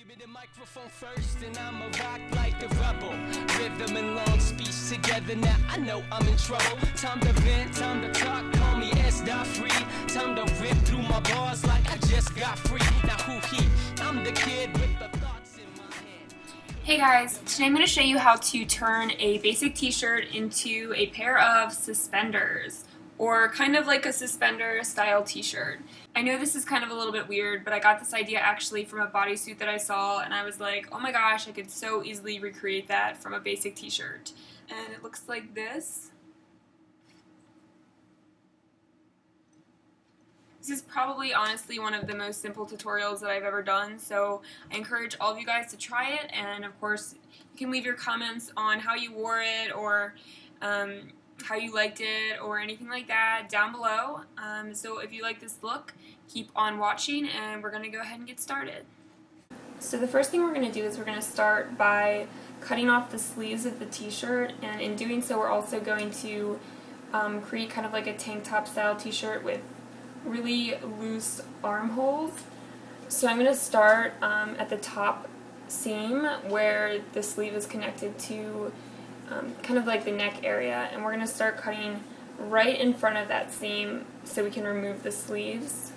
Give me the microphone first and I'ma rock like a rebel. Rhythm and long speech together, now I know I'm in trouble. Time to vent, time to talk, call me S.Free. Time to rip through my bars like I just got free. Now who he? I'm the kid with the thoughts in my head. Hey guys, today I'm going to show you how to turn a basic t-shirt into a pair of suspenders, or kind of like a suspender style t-shirt. I know this is kind of a little bit weird, but I got this idea actually from a bodysuit that I saw, and I was like, oh my gosh, I could so easily recreate that from a basic t-shirt. And it looks like this. This is probably honestly one of the most simple tutorials that I've ever done, so I encourage all of you guys to try it, and of course you can leave your comments on how you wore it, or how you liked it, or anything like that down below. So if you like this look, keep on watching, and we're going to go ahead and get started. So the first thing we're going to do is we're going to start by cutting off the sleeves of the t-shirt, and in doing so we're also going to create kind of like a tank top style t-shirt with really loose armholes. So I'm going to start at the top seam where the sleeve is connected to kind of like the neck area, and we're going to start cutting right in front of that seam so we can remove the sleeves.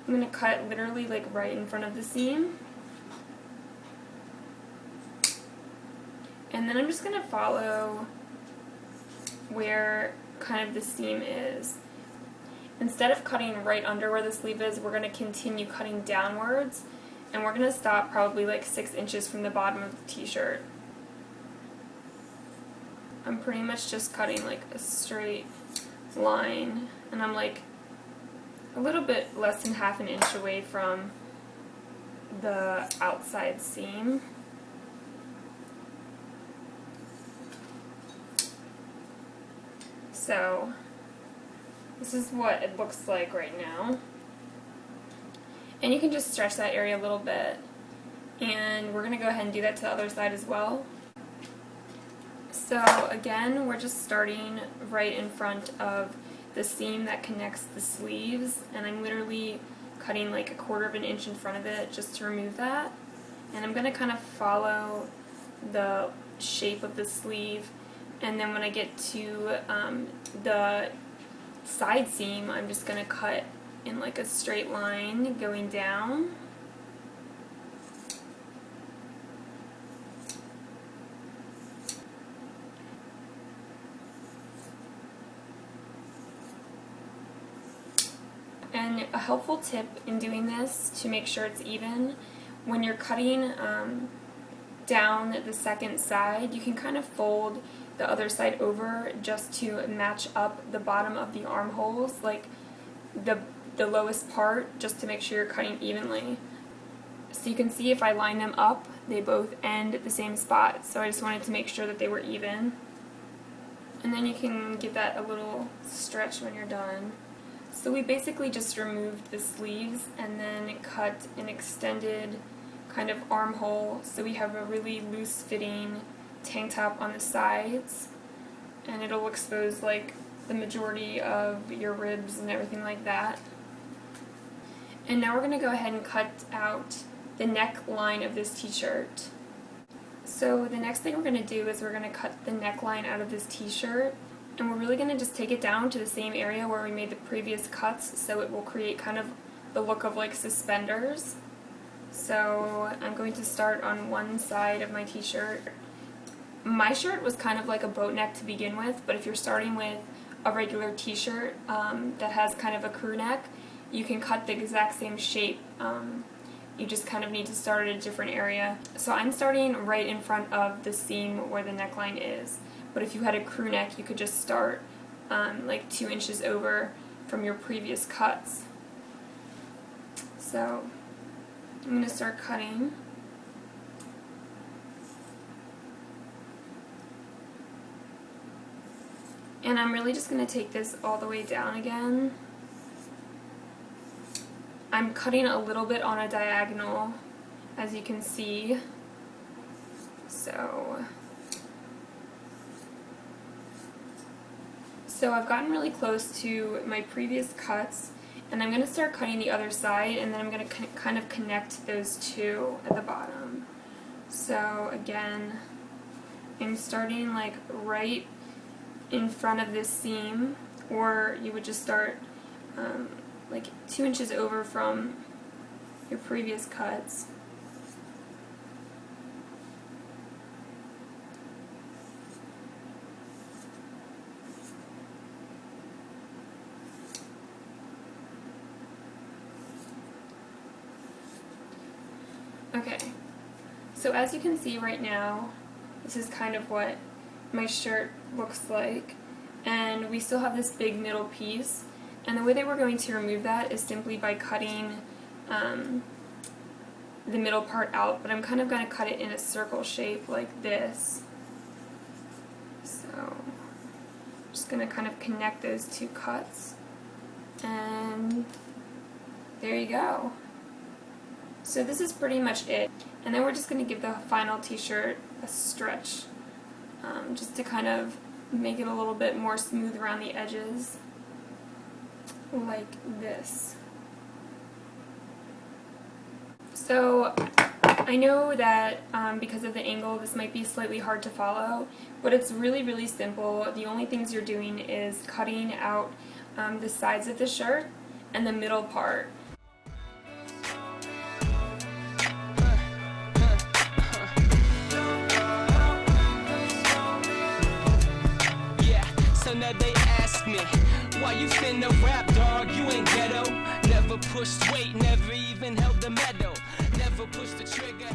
I'm going to cut literally like right in front of the seam, and then I'm just going to follow where kind of the seam is. Instead of cutting right under where the sleeve is, we're going to continue cutting downwards, and we're going to stop probably like 6 inches from the bottom of the t-shirt. I'm pretty much just cutting like a straight line, and I'm like a little bit less than half an inch away from the outside seam. So this is what it looks like right now. And you can just stretch that area a little bit. And we're going to go ahead and do that to the other side as well. So again, we're just starting right in front of the seam that connects the sleeves. And I'm literally cutting like 1/4 of an inch in front of it just to remove that. And I'm going to kind of follow the shape of the sleeve. And then when I get to the side seam, I'm just going to cut in like a straight line going down. And a helpful tip in doing this to make sure it's even, when you're cutting down the second side, you can kind of fold the other side over just to match up the bottom of the armholes, like the lowest part, just to make sure you're cutting evenly. So you can see if I line them up, they both end at the same spot, so I just wanted to make sure that they were even. And then you can give that a little stretch when you're done. So we basically just removed the sleeves and then cut an extended kind of armhole, so we have a really loose fitting tank top on the sides, and it'll expose like the majority of your ribs and everything like that. And now we're going to go ahead and cut out the neckline of this t-shirt. So the next thing we're going to do is we're going to cut the neckline out of this t-shirt, and we're really going to just take it down to the same area where we made the previous cuts, so it will create kind of the look of like suspenders. So I'm going to start on one side of my t-shirt. My shirt was kind of like a boat neck to begin with, but if you're starting with a regular t-shirt that has kind of a crew neck, you can cut the exact same shape. You just kind of need to start at a different area. So I'm starting right in front of the seam where the neckline is, but if you had a crew neck, you could just start like 2 inches over from your previous cuts. So I'm going to start cutting. And I'm really just going to take this all the way down again. I'm cutting a little bit on a diagonal, as you can see. So I've gotten really close to my previous cuts, And I'm going to start cutting the other side, and then I'm going to kind of connect those two at the bottom. So again, I'm starting like right in front of this seam, or you would just start like 2 inches over from your previous cuts. Okay, so as you can see right now, this is kind of what my shirt looks like, and we still have this big middle piece, and the way that we're going to remove that is simply by cutting the middle part out, but I'm kind of going to cut it in a circle shape like this. So I'm just going to kind of connect those two cuts, and there you go. So this is pretty much it, and then we're just going to give the final t-shirt a stretch, just to kind of make it a little bit more smooth around the edges, like this. So I know that because of the angle this might be slightly hard to follow, but it's really, really simple. The only things you're doing is cutting out the sides of the shirt and the middle part. So now they ask me, why you finna rap, dog? You ain't ghetto. Never pushed weight, never even held the medal. Never pushed the trigger.